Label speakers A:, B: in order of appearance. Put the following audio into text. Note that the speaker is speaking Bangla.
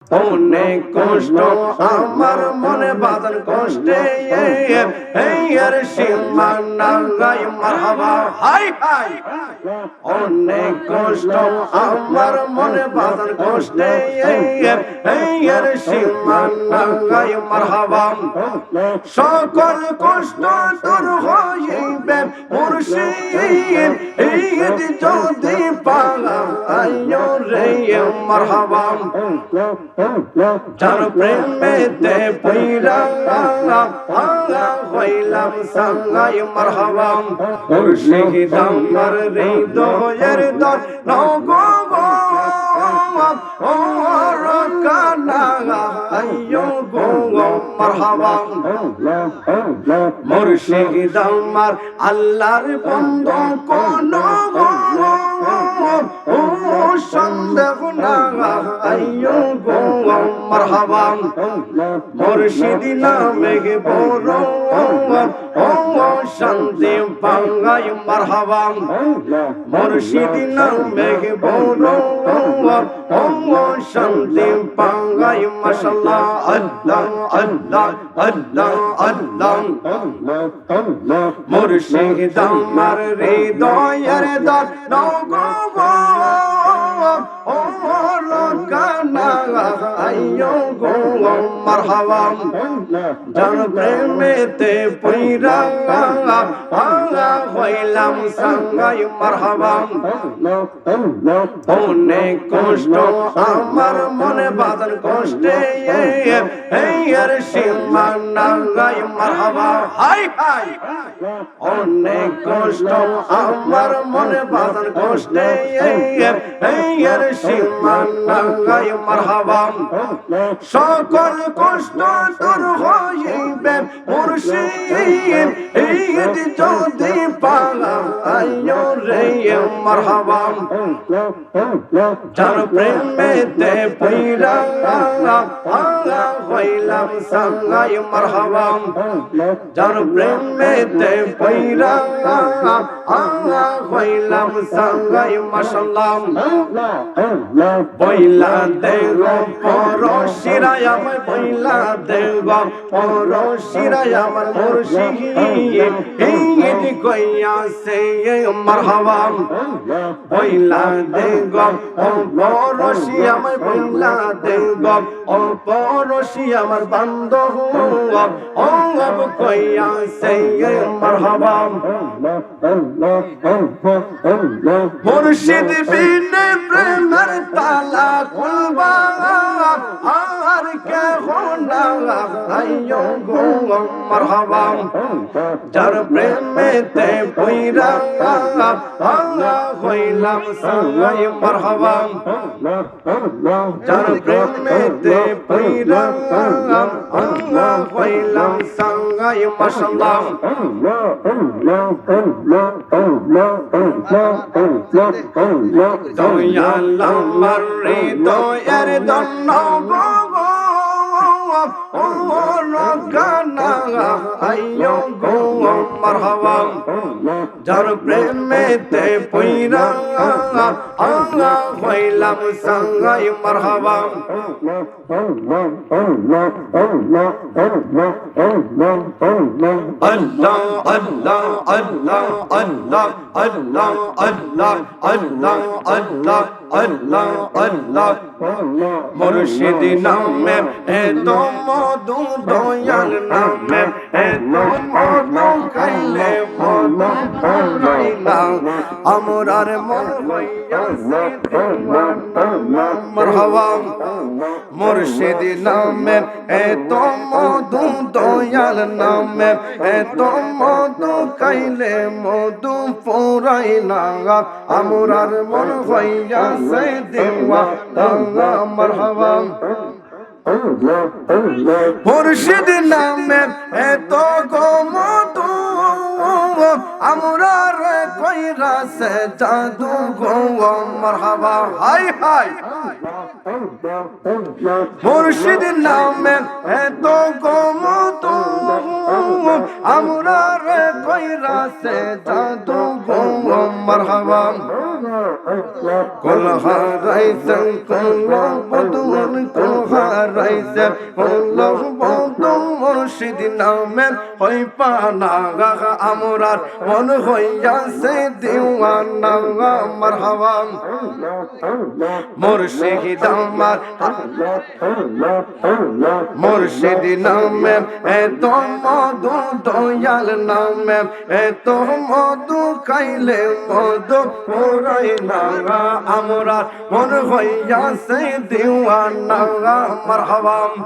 A: অনেক কষ্ট আমার মনে বাঁধার কষ্টে এর সীমানা গাই মারহাবা হাই হাই। অনেক কষ্ট আমার মনে বাঁধার কষ্টে এর সীমানা গাই মারহাবা। সকল কষ্ট দূর হইবে মুর্শিদ যদি পাই রে মারহাবা। যার প্রেমেতে পইরা হইলাম সাঙ্গাই মারহাবা। মুর্শিদ আমার হৃদয়ের দর নগো কানা আইয়ো গো মারহাবা। মুর্শিদ আমার আল্লাহর বন্ধু কোন সন্দেহ না আইয়ো গো মারহাবা। মুর্শিদ নামে বড় শান্তি পাঙ্গাই মারহাবা। মুর্শিদ নামে বড় শান্তি পাঙ্গাই মাশাআল্লাহ। আল্লাহ আল্লাহ আল্লাহ আল্লাহ। মুর্শিদ আমার হৃদয়ের দর নগো কানা আইয়ো গো মারহাবা। যার প্রেমেতে পইরা হইলাম সাঙ্গাই মারহাবা। অনেক কষ্ট আমার মনে বাঁধার কষ্টে এর সীমানা গাই মারহাবা হাই হাই। অনেক কষ্ট আমার মনে বাঁধার কষ্টে এর সীমানা গাই মারহাবা। সকল কষ্ট দূর হইবে মুর্শিদ যদি পাই রে মারহাবা। যার প্রেমেতে পইরা হইলাম সাঙ্গাই মারহাবা। যার প্রেমেতে পইরা হইলাম সাঙ্গাই মাশাআল্লাহ। বইলা দেব পরশিরায় আমার বইলা দেব পরশিরায় আমার মুর্শিদ কইয়াছে মারহাবা। বইলা দেব পরশি আমার বইলা দেব পরশি আমার বান্ধব কইয়াছে মারহাবা। মুর্শিদ বিনে প্রেমের তালা খুলবা আর কেহ না আইয়ো গো মারহাবা। যার প্রেমেতে পইরা হইলাম সাঙ্গাই মারহাবা। যার প্রেমেতে পইরা হইলাম সাঙ্গাই মাশাআল্লাহ। দয়াল আমার হৃদয়ের দন্ন কানা আইয়ো গো মারহাবা। যার প্রেমেতে পইরা হইলাম সাঙ্গাই মারহাবা। আল্লাহ আল্লাহ আল্লাহ আল্লাহ আল্লাহ আল্লাহ আল্লাহ আল্লাহ আল্লাহ আল্লাহ। মুর্শিদ নামে এত মধু দয়াল নামে এত মধু খাইলে মন ভরাই না আমরার মন হইয়াছে মারহাবা। মুর্শিদ নামে এত মধু দয়াল নামে এত মধু খাইলে মধু ফুরাই না আমরার মন হইয়াছে দিওয়ানা মারহাবা। মুর্শিদ নামে এত গো মধু আমরার কইরাছে জাদু গো মারহাবা হাই হাই। মুর্শিদ নামে এত গো মধু আমরার কইরাছে জাদু গো মারহাবা। কুল হারাইছে কুল বদন কুল হারাইছে কুল বদন মুর্শিদ নামের হই পানা আমরার মন হইয়াছে দিওয়ানা মারহাবা মুর্শিদ আমার মুর্শিদ নামে এত মধু দয়াল নামে এত মধু খাইলে মধু পুরাই না আমরা মন হইয়াছে দিওয়ানা মারহাবা